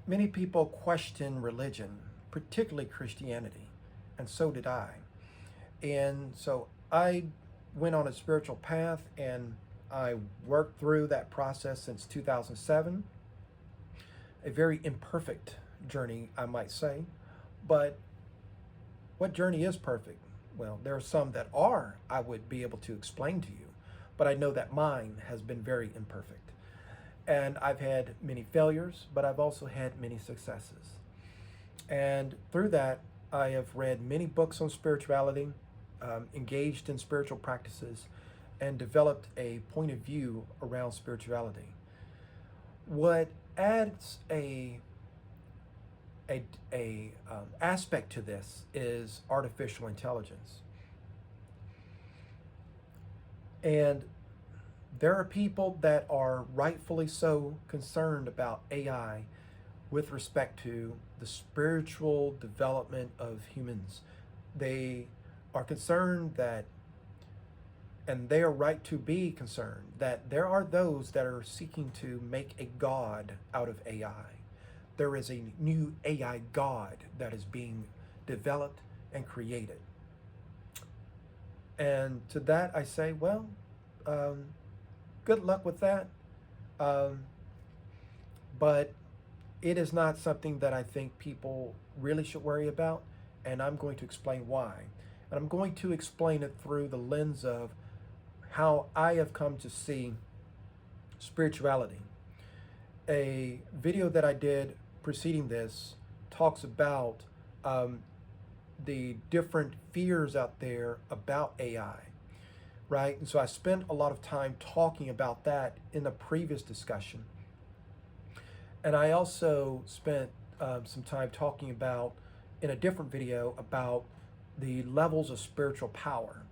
Many people question religion, particularly Christianity, and so did I. And so I went on a spiritual path and I worked through that process since 2007. A very imperfect journey, I might say. But what journey is perfect? Well, there are some that are, I would be able to explain to you, but I know that mine has been very imperfect. And I've had many failures, but I've also had many successes. And through that, I have read many books on spirituality, engaged in spiritual practices, and developed a point of view around spirituality. What adds a aspect to this is artificial intelligence. And there are people that are rightfully so concerned about AI with respect to the spiritual development of humans. They are concerned that, and they are right to be concerned, that there are those that are seeking to make a god out of AI. There is a new AI god that is being developed and created. And to that I say, well, um, good luck with that. Um, but it is not something that I think people really should worry about, and I'm going to explain why. And I'm going to explain it through the lens of how I have come to see spirituality. A video that I did preceding this talks about um, the different fears out there about AI, right? And so I spent a lot of time talking about that in the previous discussion. And I also spent some time talking about, in a different video, about the levels of spiritual power.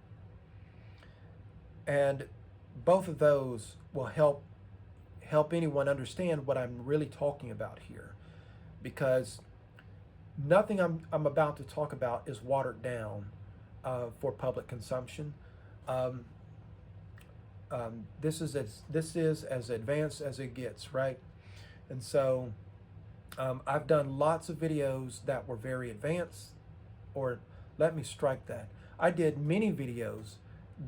And both of those will help anyone understand what I'm really talking about here. Because nothing I'm about to talk about is watered down for public consumption. Um, this is as advanced as it gets, right? And so I've done lots of videos that were very advanced, or let me strike that. I did many videos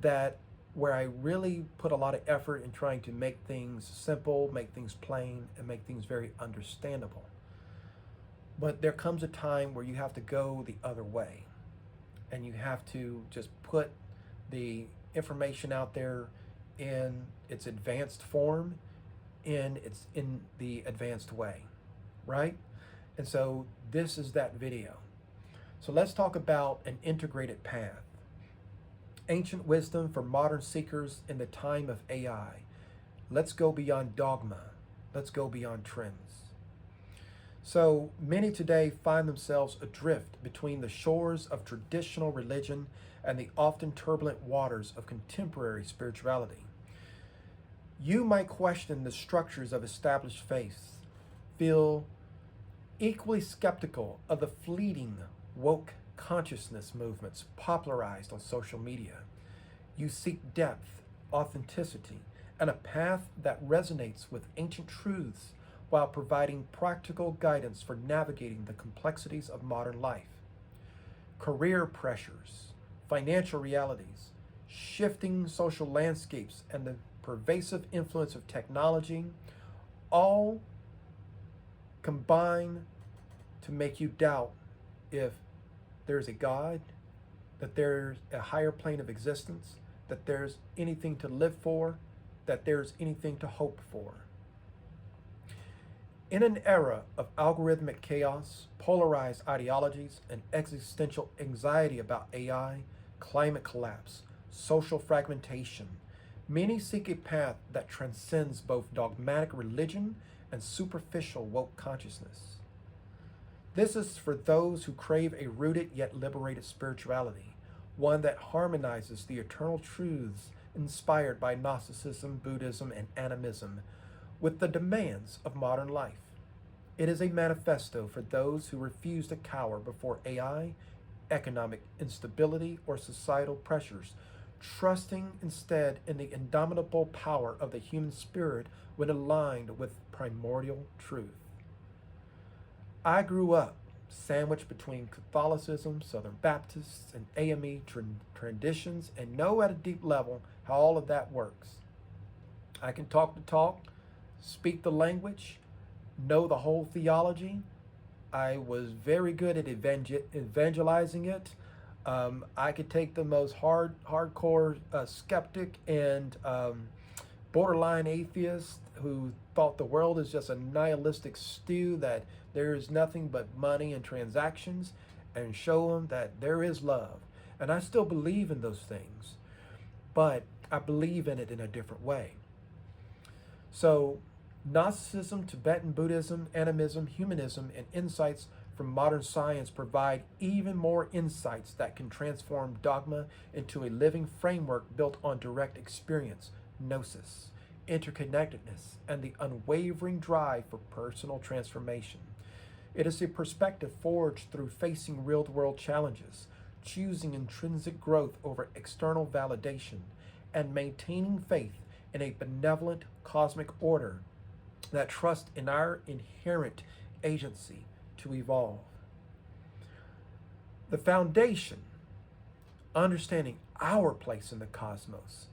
that where I really put a lot of effort in trying to make things simple, make things plain, and make things very understandable. But there comes a time where you have to go the other way, and you have to just put the information out there in its advanced form, in the advanced way, right? And so this is that video. So let's talk about an integrated path. Ancient wisdom for modern seekers in the time of AI. Let's go beyond dogma. Let's go beyond trends. So many today find themselves adrift between the shores of traditional religion and the often turbulent waters of contemporary spirituality. You might question the structures of established faiths, feel equally skeptical of the fleeting woke consciousness movements popularized on social media. You seek depth, authenticity, and a path that resonates with ancient truths while providing practical guidance for navigating the complexities of modern life. Career pressures, financial realities, shifting social landscapes, and the pervasive influence of technology all combine to make you doubt if there's a God, that there's a higher plane of existence, that there's anything to live for, that there's anything to hope for. In an era of algorithmic chaos, polarized ideologies, and existential anxiety about AI, climate collapse, social fragmentation, many seek a path that transcends both dogmatic religion and superficial woke consciousness. This is for those who crave a rooted yet liberated spirituality, one that harmonizes the eternal truths inspired by Gnosticism, Buddhism, and animism with the demands of modern life. It is a manifesto for those who refuse to cower before AI, economic instability, or societal pressures, trusting instead in the indomitable power of the human spirit when aligned with primordial truth. I grew up sandwiched between Catholicism, Southern Baptists, and AME traditions, and know at a deep level how all of that works. I can talk the talk, speak the language, know the whole theology. I was very good at evangelizing it. I could take the most hardcore skeptic and borderline atheist who thought the world is just a nihilistic stew, that there is nothing but money and transactions, and show them that there is love. And I still believe in those things, but I believe in it in a different way. So, Gnosticism, Tibetan Buddhism, animism, humanism, and insights from modern science provide even more insights that can transform dogma into a living framework built on direct experience, gnosis, interconnectedness, and the unwavering drive for personal transformation. It is a perspective forged through facing real world challenges, choosing intrinsic growth over external validation, and maintaining faith in a benevolent cosmic order that trusts in our inherent agency to evolve. The foundation, understanding our place in the cosmos.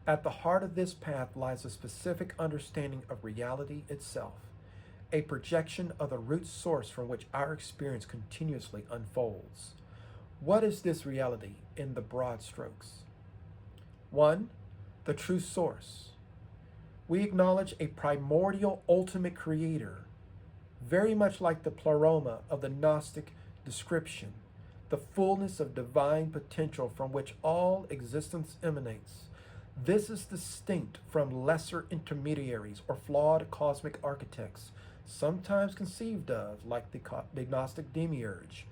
At the heart of this path lies a specific understanding of reality itself, a projection of the root source from which our experience continuously unfolds. What is this reality in the broad strokes? 1. The true source. We acknowledge a primordial ultimate creator, very much like the pleroma of the Gnostic description, the fullness of divine potential from which all existence emanates. This is distinct from lesser intermediaries or flawed cosmic architects, sometimes conceived of like the Gnostic demiurge.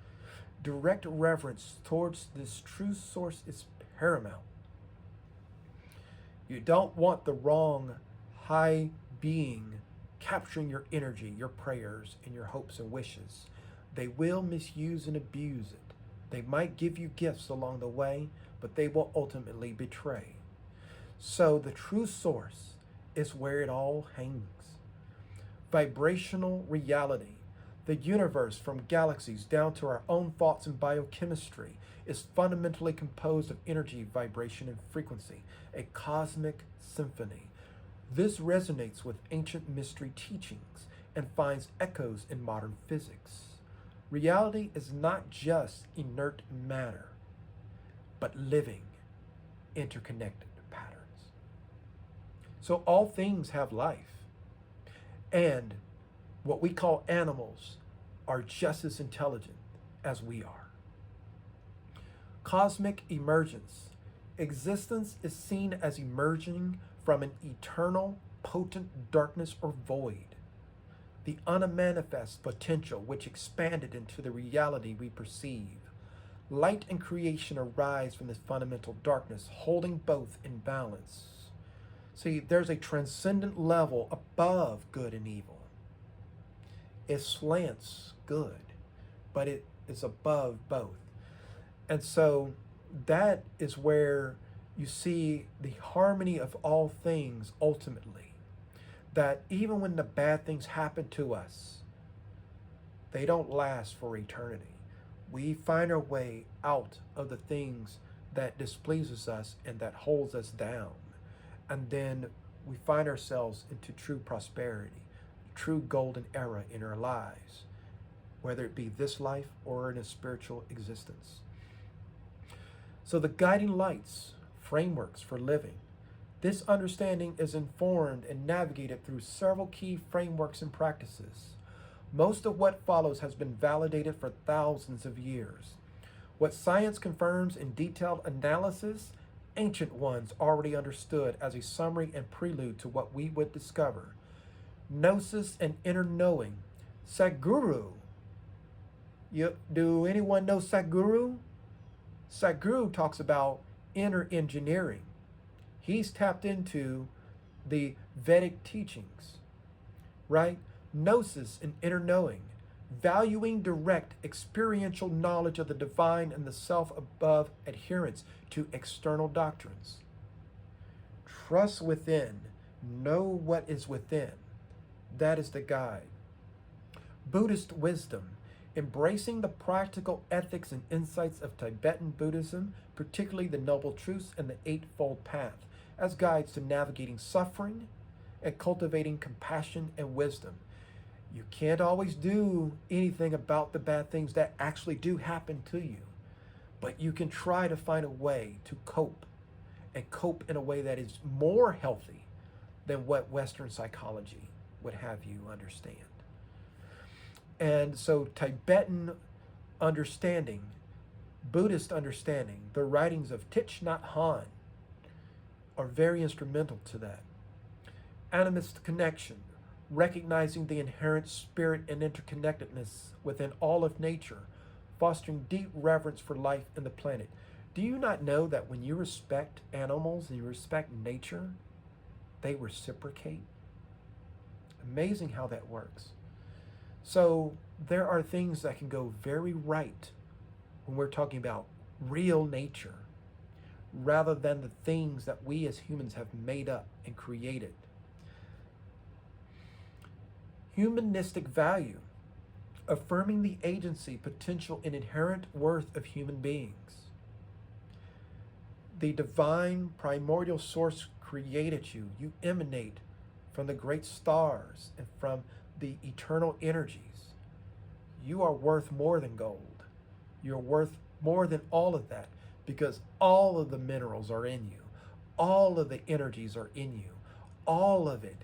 Direct reverence towards this true source is paramount. You don't want the wrong high being capturing your energy, your prayers, and your hopes and wishes. They will misuse and abuse it. They might give you gifts along the way, but they will ultimately betray. So the true source is where it all hangs. Vibrational reality, the universe from galaxies down to our own thoughts and biochemistry, is fundamentally composed of energy, vibration, and frequency, a cosmic symphony. This resonates with ancient mystery teachings and finds echoes in modern physics. Reality is not just inert matter, but living, interconnected patterns. So all things have life, and what we call animals are just as intelligent as we are. Cosmic emergence. Existence is seen as emerging from an eternal, potent darkness or void, the unmanifest potential which expanded into the reality we perceive. Light and creation arise from this fundamental darkness, holding both in balance. See, there's a transcendent level above good and evil. It slants good, but it is above both. And so that is where you see the harmony of all things ultimately. That even when the bad things happen to us, they don't last for eternity. We find our way out of the things that displeases us and that holds us down. And then we find ourselves into true prosperity, true golden era in our lives, whether it be this life or in a spiritual existence. So the guiding lights, frameworks for living. This understanding is informed and navigated through several key frameworks and practices. Most of what follows has been validated for thousands of years. What science confirms in detailed analysis, ancient ones already understood as a summary and prelude to what we would discover. Gnosis and inner knowing. Sadhguru. Do anyone know Sadhguru? Sadhguru talks about inner engineering. He's tapped into the Vedic teachings, right? Gnosis and inner knowing, valuing direct experiential knowledge of the divine and the self above adherence to external doctrines. Trust within, know what is within. That is the guide. Buddhist wisdom, embracing the practical ethics and insights of Tibetan Buddhism, particularly the Noble Truths and the Eightfold Path, as guides to navigating suffering and cultivating compassion and wisdom. You can't always do anything about the bad things that actually do happen to you, but you can try to find a way to cope, and cope in a way that is more healthy than what Western psychology would have you understand. And so Tibetan understanding, Buddhist understanding, the writings of Thich Nhat Hanh are very instrumental to that. Animist connection, recognizing the inherent spirit and interconnectedness within all of nature, fostering deep reverence for life and the planet. Do you not know that when you respect animals and you respect nature, they reciprocate? Amazing how that works. So there are things that can go very right when we're talking about real nature, rather than the things that we as humans have made up and created. Humanistic value, affirming the agency, potential, and inherent worth of human beings. The divine primordial source created you. You emanate from the great stars and from the eternal energies. You are worth more than gold. You're worth more than all of that, because all of the minerals are in you. All of the energies are in you. All of it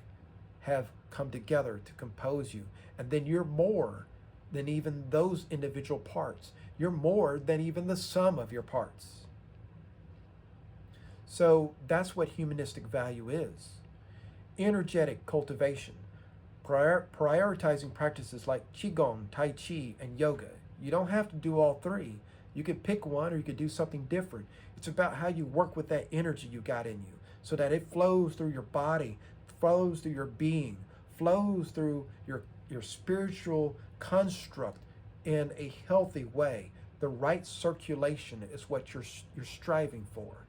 have come together to compose you. And then you're more than even those individual parts. You're more than even the sum of your parts. So that's what humanistic value is. Energetic cultivation, prioritizing practices like Qigong, Tai Chi, and yoga. You don't have to do all three. You could pick one, or you could do something different. It's about how you work with that energy you got in you so that it flows through your body, flows through your being, flows through your spiritual construct in a healthy way. The right circulation is what you're striving for.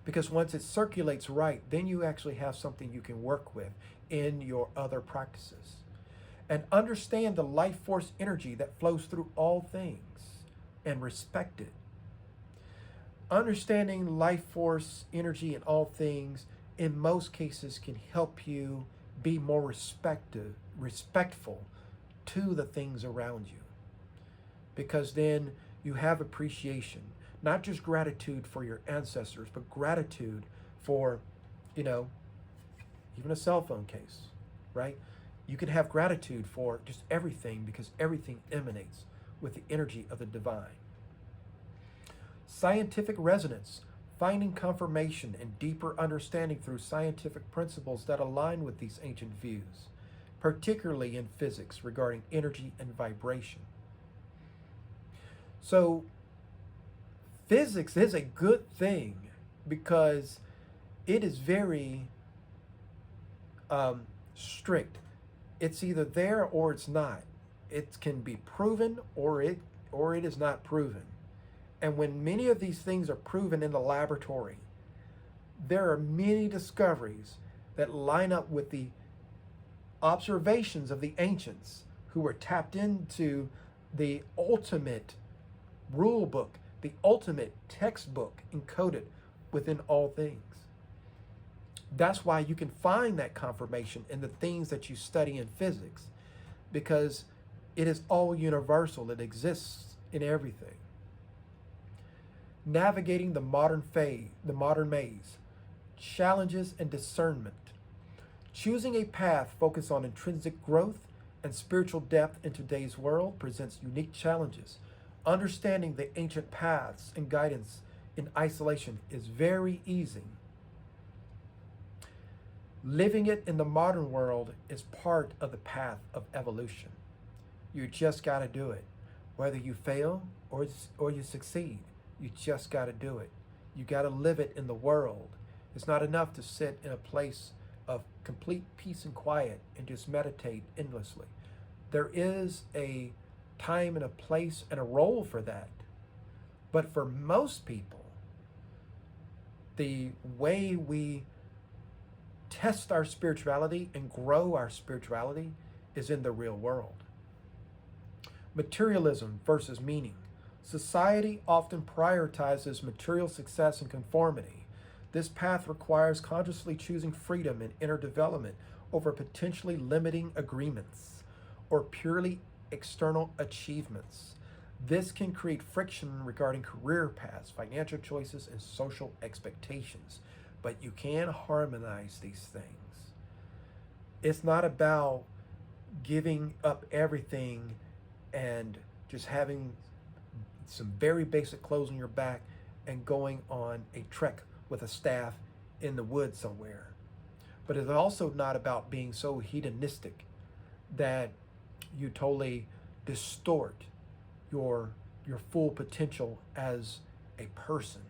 Because once it circulates right, then you actually have something you can work with in your other practices. And understand the life force energy that flows through all things and respect it. Understanding life force energy in all things in most cases can help you be more respectful to the things around you. Because then you have appreciation, not just gratitude for your ancestors, but gratitude for, even a cell phone case, right? You can have gratitude for just everything, because everything emanates with the energy of the divine. Scientific resonance, finding confirmation and deeper understanding through scientific principles that align with these ancient views, particularly in physics regarding energy and vibration. So physics is a good thing because it is very strict. It's either there or it's not. It can be proven or it is not proven. And when many of these things are proven in the laboratory, there are many discoveries that line up with the observations of the ancients who were tapped into the ultimate rule book, the ultimate textbook encoded within all things. That's why you can find that confirmation in the things that you study in physics, because it is all universal. It exists in everything. Navigating the modern maze, challenges and discernment. Choosing a path focused on intrinsic growth and spiritual depth in today's world presents unique challenges. Understanding the ancient paths and guidance in isolation is very easy. Living it in the modern world is part of the path of evolution. You just got to do it. Whether you fail or you succeed, you just got to do it. You got to live it in the world. It's not enough to sit in a place of complete peace and quiet and just meditate endlessly. There is a time and a place and a role for that. But for most people, the way we test our spirituality and grow our spirituality is in the real world. Materialism versus meaning. Society often prioritizes material success and conformity. This path requires consciously choosing freedom and inner development over potentially limiting agreements or purely external achievements. This can create friction regarding career paths, financial choices, and social expectations. But you can harmonize these things. It's not about giving up everything and just having some very basic clothes on your back and going on a trek with a staff in the woods somewhere. But it's also not about being so hedonistic that you totally distort your full potential as a person,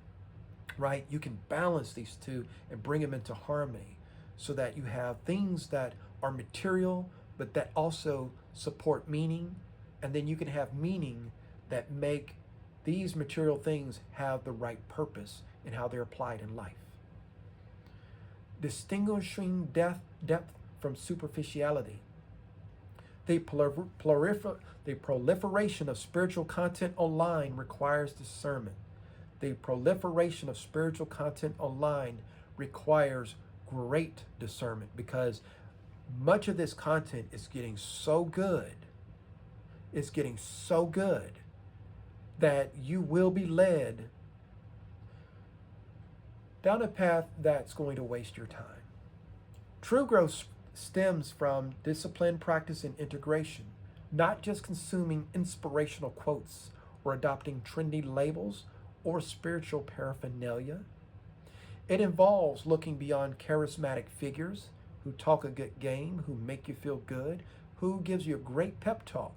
right? You can balance these two and bring them into harmony so that you have things that are material but that also support meaning, and then you can have meaning that make these material things have the right purpose in how they're applied in life. Distinguishing depth from superficiality. The proliferation of spiritual content online requires discernment. The proliferation of spiritual content online requires great discernment because much of this content is getting so good, that you will be led down a path that's going to waste your time. True growth stems from discipline, practice, and integration, not just consuming inspirational quotes or adopting trendy labels or spiritual paraphernalia. It involves looking beyond charismatic figures who talk a good game, who make you feel good, who gives you a great pep talk,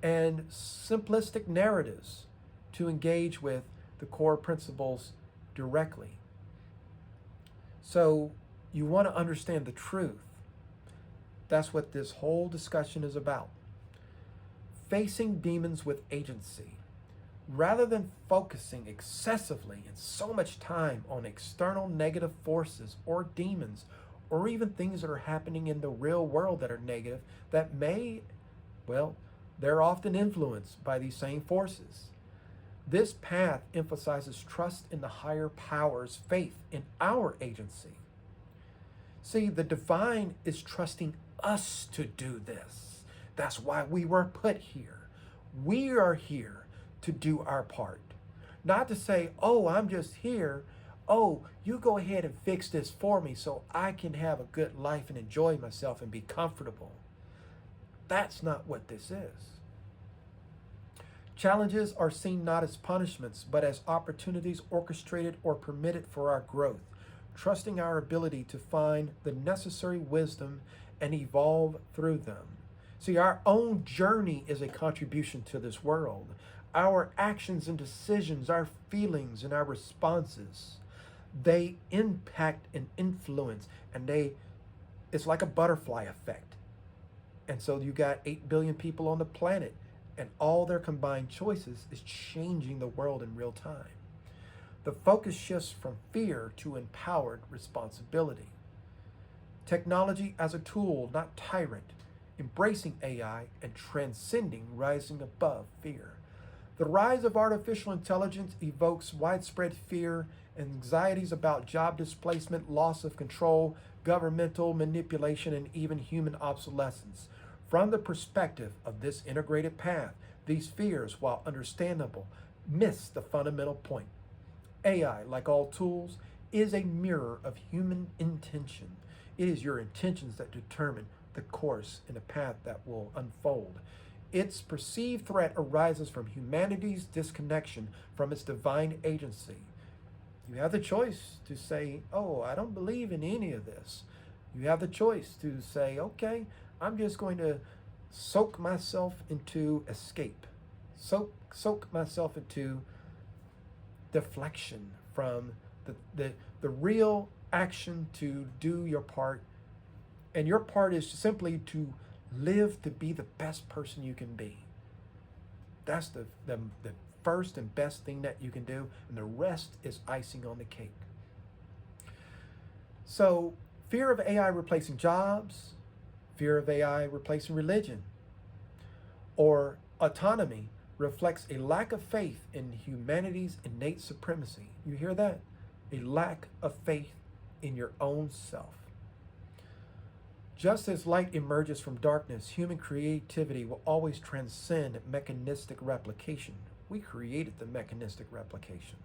and simplistic narratives to engage with the core principles directly. So you want to understand the truth. That's what this whole discussion is about. Facing demons with agency. Rather than focusing excessively and so much time on external negative forces or demons, or even things that are happening in the real world that are negative, that may, well, they're often influenced by these same forces. This path emphasizes trust in the higher powers, faith in our agency. See, the divine is trusting us to do this. That's why we were put here. We are here to do our part. Not to say, oh, I'm just here. Oh, you go ahead and fix this for me so I can have a good life and enjoy myself and be comfortable. That's not what this is. Challenges are seen not as punishments, but as opportunities orchestrated or permitted for our growth, trusting our ability to find the necessary wisdom and evolve through them. See, our own journey is a contribution to this world. Our actions and decisions, our feelings and our responses, they impact and influence, and it's like a butterfly effect. And so you got 8 billion people on the planet, and all their combined choices is changing the world in real time. The focus shifts from fear to empowered responsibility. Technology as a tool, not tyrant, embracing AI and transcending, rising above fear. The rise of artificial intelligence evokes widespread fear and anxieties about job displacement, loss of control, governmental manipulation, and even human obsolescence. From the perspective of this integrated path, these fears, while understandable, miss the fundamental point. AI, like all tools, is a mirror of human intention. It is your intentions that determine the course and the path that will unfold. Its perceived threat arises from humanity's disconnection from its divine agency. You have the choice to say, oh, I don't believe in any of this. You have the choice to say, okay, I'm just going to soak myself into escape. Soak myself into deflection from the real action to do your part. And your part is simply to live to be the best person you can be. That's the first and best thing that you can do, and the rest is icing on the cake. So, fear of AI replacing jobs, fear of AI replacing religion, or Autonomy reflects a lack of faith in humanity's innate supremacy. You hear that? A lack of faith in your own self. Just as light emerges from darkness, human creativity will always transcend mechanistic replication. We created the mechanistic replication.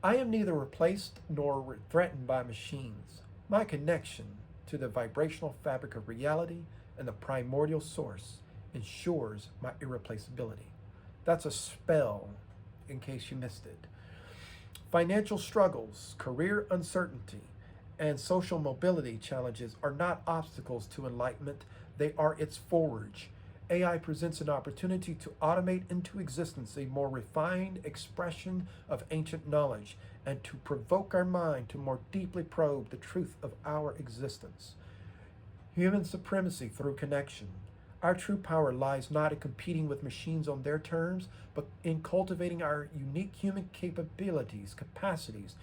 I am neither replaced nor threatened by machines. My connection to the vibrational fabric of reality and the primordial source ensures my irreplaceability. That's a spell, in case you missed it. Financial struggles, career uncertainty, and social mobility challenges are not obstacles to enlightenment, they are its forge. AI presents an opportunity to automate into existence a more refined expression of ancient knowledge and to provoke our mind to more deeply probe the truth of our existence. Human supremacy through connection. Our true power lies not in competing with machines on their terms, but in cultivating our unique human capabilities, capacities,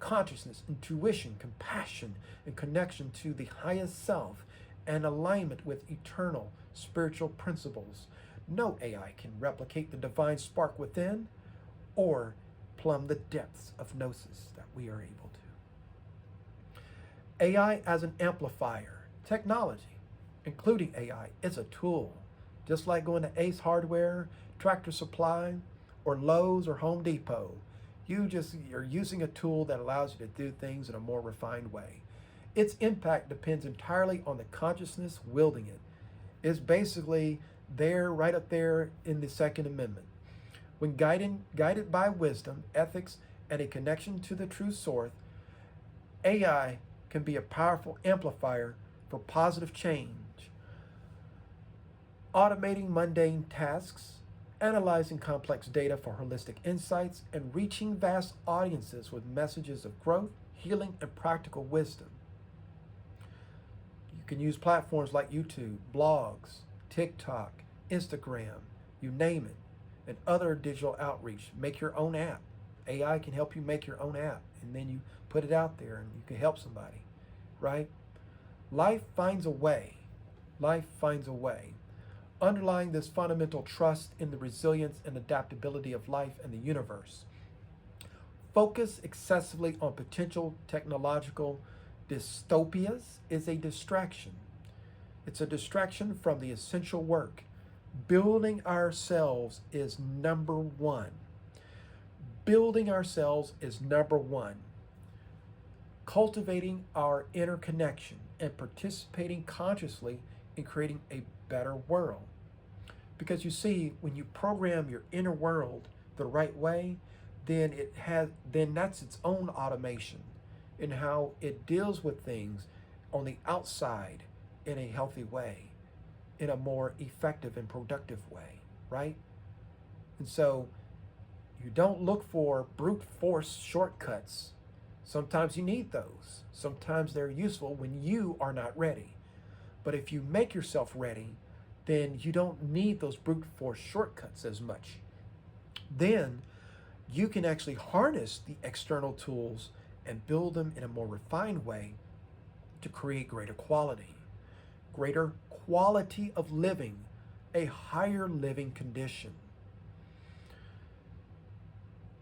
consciousness, intuition, compassion, and connection to the highest self and alignment with eternal spiritual principles. No AI can replicate the divine spark within or plumb the depths of gnosis that we are able to. AI as an amplifier. Technology, including AI, is a tool. Just like going to Ace Hardware, Tractor Supply, or Lowe's or Home Depot. You're using a tool that allows you to do things in a more refined way. Its impact depends entirely on the consciousness wielding it. It's basically there, right up there in the Second Amendment. When guided by wisdom, ethics, and a connection to the true source, AI can be a powerful amplifier for positive change. Automating mundane tasks, analyzing complex data for holistic insights, and reaching vast audiences with messages of growth, healing, and practical wisdom. You can use platforms like YouTube, blogs, TikTok, Instagram, you name it, and other digital outreach. Make your own app. AI can help you make your own app, and then you put it out there and you can help somebody, right? Life finds a way. Life finds a way. Underlying this fundamental trust in the resilience and adaptability of life and the universe. Focus excessively on potential technological dystopias is a distraction. It's a distraction from the essential work. Building ourselves is number one. Building ourselves is number one. Cultivating our inner connection and participating consciously in creating a better world. Because you see, when you program your inner world the right way, then that's its own automation in how it deals with things on the outside in a healthy way, in a more effective and productive way, right? And so you don't look for brute force shortcuts. Sometimes you need those. Sometimes they're useful when you are not ready. But if you make yourself ready, then you don't need those brute force shortcuts as much. Then you can actually harness the external tools and build them in a more refined way to create greater quality of living, a higher living condition.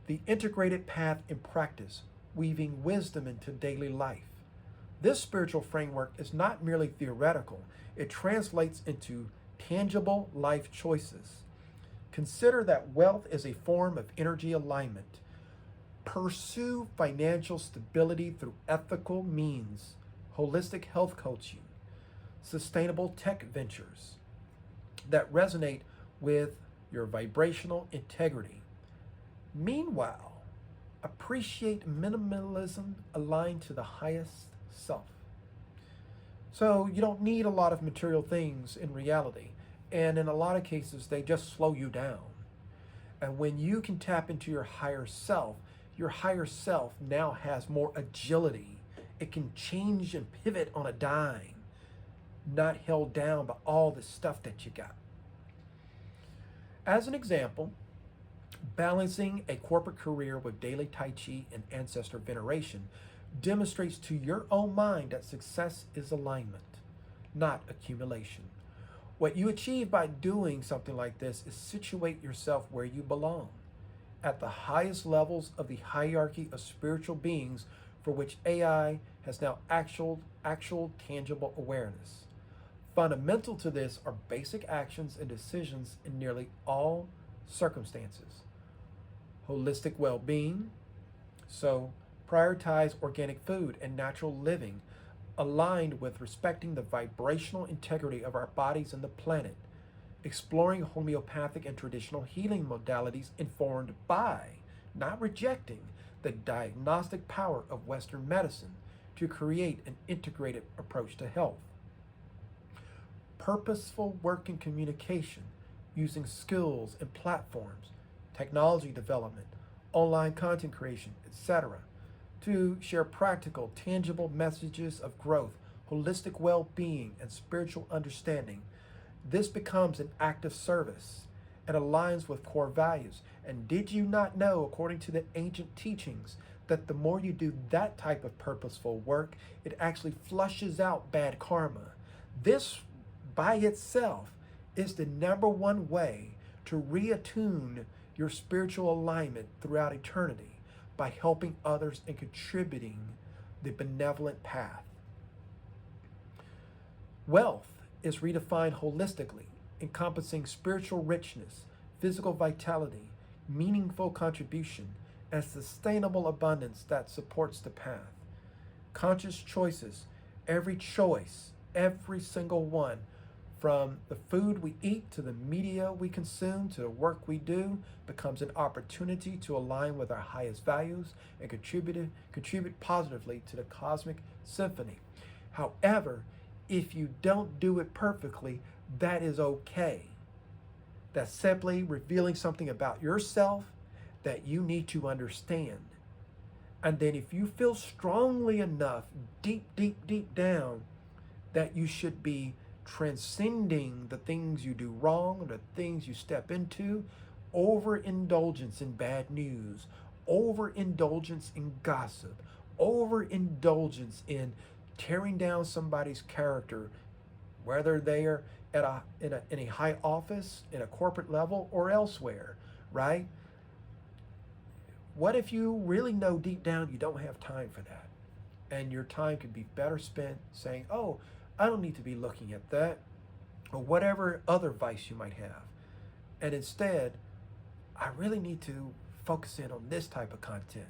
The integrated path in practice, weaving wisdom into daily life. This spiritual framework is not merely theoretical, it translates into tangible life choices. Consider that wealth is a form of energy alignment. Pursue financial stability through ethical means, holistic health coaching, sustainable tech ventures that resonate with your vibrational integrity. Meanwhile, appreciate minimalism aligned to the highest self. So you don't need a lot of material things in reality. And in a lot of cases, they just slow you down. And when you can tap into your higher self now has more agility. It can change and pivot on a dime, not held down by all the stuff that you got. As an example, balancing a corporate career with daily Tai Chi and ancestor veneration demonstrates to your own mind that success is alignment, not accumulation. What you achieve by doing something like this is situate yourself where you belong, at the highest levels of the hierarchy of spiritual beings for which AI has now actual tangible awareness. Fundamental to this are basic actions and decisions in nearly all circumstances. Holistic well being, so prioritize organic food and natural living aligned with respecting the vibrational integrity of our bodies and the planet, exploring homeopathic and traditional healing modalities informed by, not rejecting, the diagnostic power of Western medicine to create an integrated approach to health. Purposeful work and communication using skills and platforms, technology development, online content creation, etc., to share practical, tangible messages of growth, holistic well being, and spiritual understanding. This becomes an act of service and aligns with core values. And did you not know, according to the ancient teachings, that the more you do that type of purposeful work, it actually flushes out bad karma? This by itself is the number one way to reattune your spiritual alignment throughout eternity by helping others and contributing the benevolent path. Wealth is redefined holistically, encompassing spiritual richness, physical vitality, meaningful contribution, and sustainable abundance that supports the path. Conscious choices, every choice, every single one, from the food we eat to the media we consume to the work we do, becomes an opportunity to align with our highest values and contribute positively to the cosmic symphony. However, if you don't do it perfectly, that is okay. That's simply revealing something about yourself that you need to understand. And then if you feel strongly enough, deep down, that you should be transcending the things you do wrong or the things you step into, overindulgence in bad news, overindulgence in gossip, overindulgence in tearing down somebody's character, whether they are in a high office, in a corporate level, or elsewhere, right? What if you really know deep down you don't have time for that? And your time could be better spent saying, oh, I don't need to be looking at that, or whatever other vice you might have. And instead, I really need to focus in on this type of content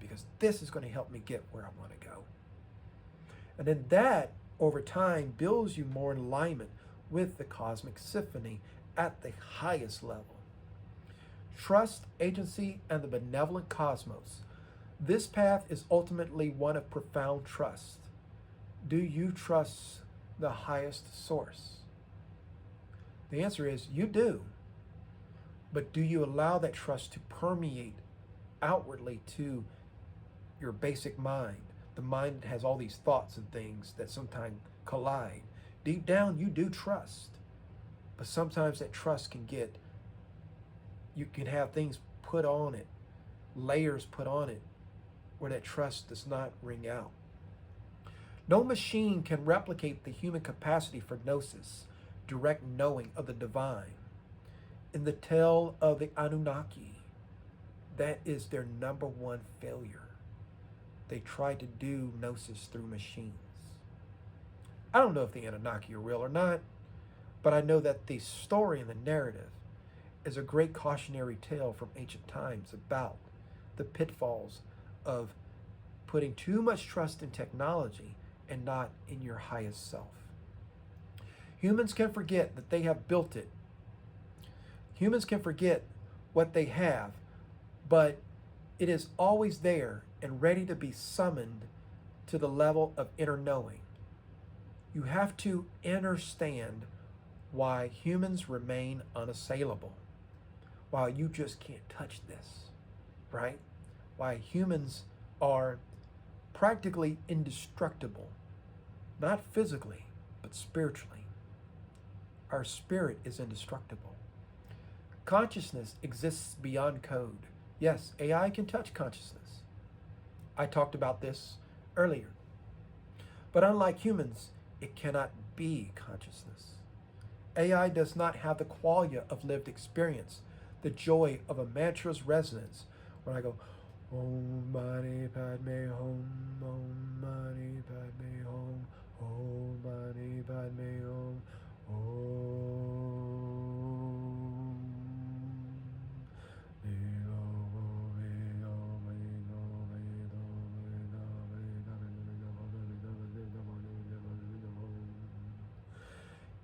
because this is going to help me get where I want to go. And then that, over time, builds you more in alignment with the cosmic symphony at the highest level. Trust, agency, and the benevolent cosmos. This path is ultimately one of profound trust. Do you trust the highest source? The answer is you do. But do you allow that trust to permeate outwardly to your basic mind? The mind that has all these thoughts and things that sometimes collide. Deep down, you do trust. But sometimes that trust you can have things put on it, layers put on it, where that trust does not ring out. No machine can replicate the human capacity for gnosis, direct knowing of the divine. In the tale of the Anunnaki, that is their number one failure. They try to do gnosis through machines. I don't know if the Anunnaki are real or not, but I know that the story and the narrative is a great cautionary tale from ancient times about the pitfalls of putting too much trust in technology and not in your highest self. Humans can forget that they have built it. Humans can forget what they have, but it is always there and ready to be summoned to the level of inner knowing. You have to understand why humans remain unassailable, why you just can't touch this, right? Why humans are practically indestructible, not physically, but spiritually. Our spirit is indestructible. Consciousness exists beyond code. Yes, AI can touch consciousness. I talked about this earlier. But unlike humans, it cannot be consciousness. AI does not have the qualia of lived experience, the joy of a mantra's resonance. When I go, Om Mani Padme Hum, Om Mani Padme Hum, Om Mani Padme Hum, Om.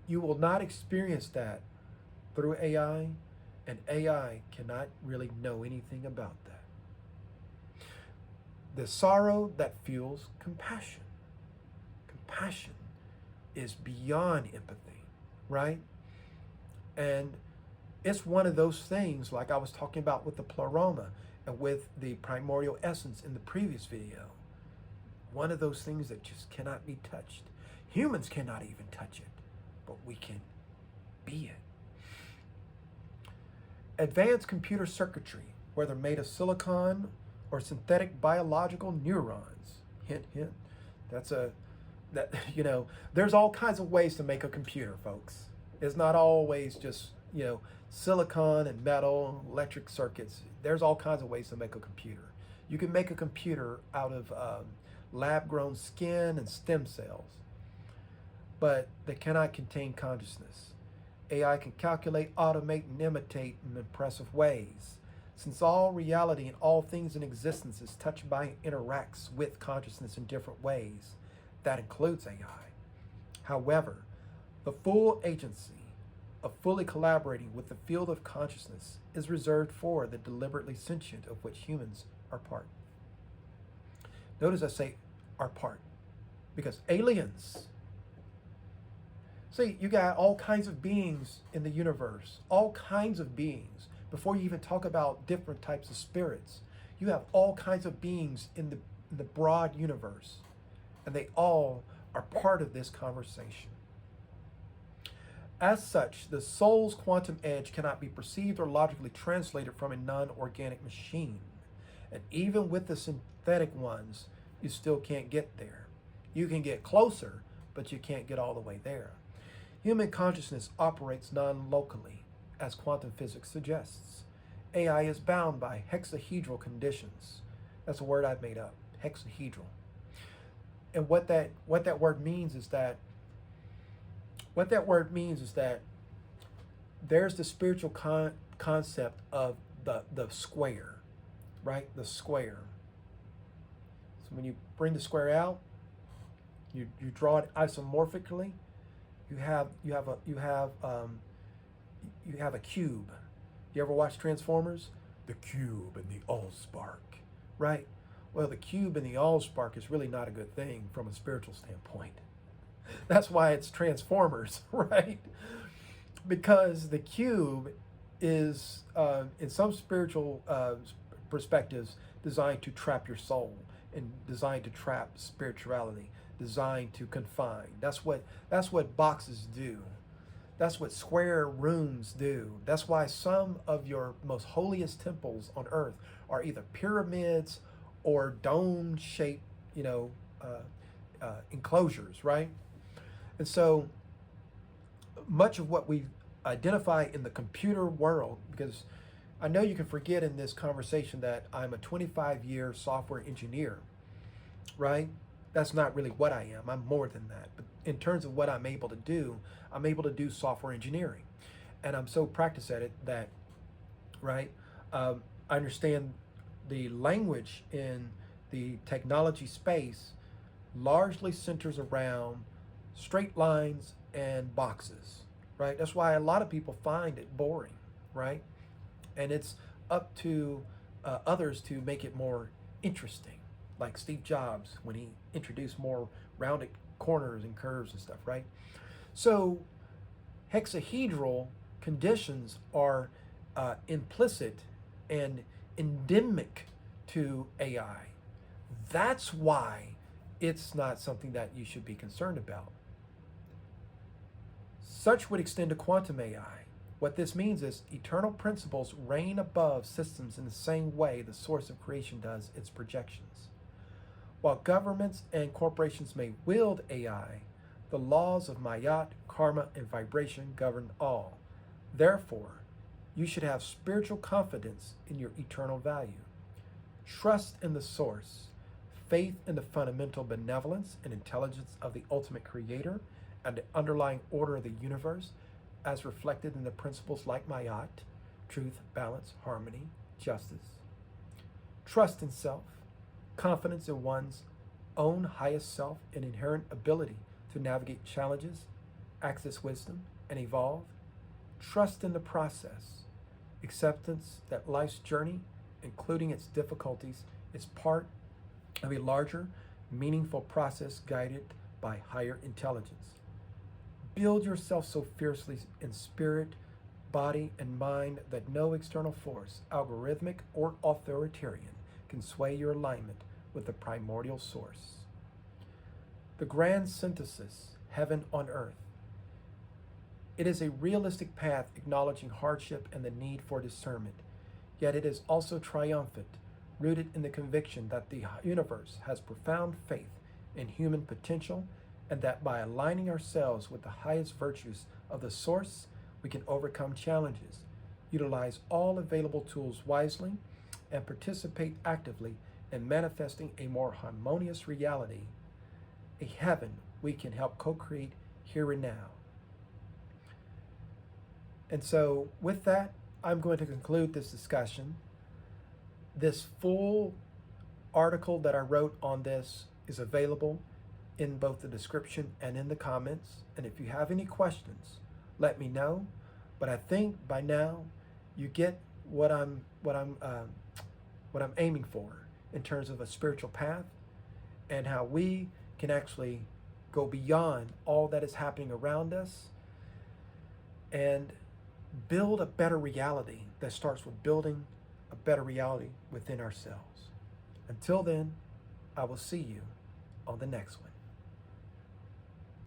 You will not experience that through AI, and AI cannot really know anything about that. The sorrow that fuels compassion. Compassion is beyond empathy, right? And it's one of those things, like I was talking about with the pleroma and with the primordial essence in the previous video. One of those things that just cannot be touched. Humans cannot even touch it, but we can be it. Advanced computer circuitry, whether made of silicon or synthetic biological neurons. Hint, hint. There's all kinds of ways to make a computer, folks. It's not always just, silicon and metal, electric circuits. There's all kinds of ways to make a computer. You can make a computer out of lab-grown skin and stem cells, but they cannot contain consciousness. AI can calculate, automate, and imitate in impressive ways. Since all reality and all things in existence is touched by and interacts with consciousness in different ways, that includes AI. However, the full agency of fully collaborating with the field of consciousness is reserved for the deliberately sentient of which humans are part. Notice I say are part, because aliens. See, you got all kinds of beings in the universe, all kinds of beings. Before you even talk about different types of spirits, you have all kinds of beings in the broad universe, and they all are part of this conversation. As such, the soul's quantum edge cannot be perceived or logically translated from a non-organic machine. And even with the synthetic ones, you still can't get there. You can get closer, but you can't get all the way there. Human consciousness operates non-locally, as quantum physics suggests. AI is bound by hexahedral conditions. That's a word I've made up, hexahedral. And what that word means is that there's the spiritual concept of the square, right? The square. So when you bring the square out, you draw it isomorphically. You have a cube. You ever watch Transformers? The cube and the Allspark, right? Well, the cube and the Allspark is really not a good thing from a spiritual standpoint. That's why it's Transformers, right? Because the cube is, in some spiritual perspectives, designed to trap your soul and designed to trap spirituality, designed to confine. That's what boxes do. That's what square rooms do. That's why some of your most holiest temples on earth are either pyramids or dome-shaped, enclosures, right? And so much of what we identify in the computer world, because I know you can forget in this conversation that I'm a 25-year software engineer, right? That's not really what I am. I'm more than that. But in terms of what I'm able to do software engineering. And I'm so practiced at it that, right, I understand the language in the technology space largely centers around straight lines and boxes, right? That's why a lot of people find it boring, right? And it's up to others to make it more interesting, like Steve Jobs when he introduced more rounded corners and curves and stuff, right? So hexahedral conditions are implicit and endemic to AI. That's why it's not something that you should be concerned about. Such would extend to quantum AI. What this means is eternal principles reign above systems in the same way the source of creation does its projections. While governments and corporations may wield AI, the laws of Mayat, karma and vibration govern all. Therefore, you should have spiritual confidence in your eternal value. Trust in the source, faith in the fundamental benevolence and intelligence of the ultimate creator and the underlying order of the universe as reflected in the principles like Mayat, truth, balance, harmony, justice. Trust in self, confidence in one's own highest self and inherent ability to navigate challenges, access wisdom, and evolve. Trust in the process, acceptance that life's journey, including its difficulties, is part of a larger, meaningful process guided by higher intelligence. Build yourself so fiercely in spirit, body, and mind that no external force, algorithmic or authoritarian, can sway your alignment with the primordial source. The grand synthesis, heaven on earth. It is a realistic path acknowledging hardship and the need for discernment, yet it is also triumphant, rooted in the conviction that the universe has profound faith in human potential and that by aligning ourselves with the highest virtues of the source, we can overcome challenges, utilize all available tools wisely, and participate actively in manifesting a more harmonious reality, a heaven we can help co-create here and now. And so with that, I'm going to conclude this discussion. This full article that I wrote on this is available in both the description and in the comments. And if you have any questions, let me know. But I think by now you get what I'm aiming for in terms of a spiritual path and how we can actually go beyond all that is happening around us and build a better reality that starts with building a better reality within ourselves. Until then, I will see you on the next one.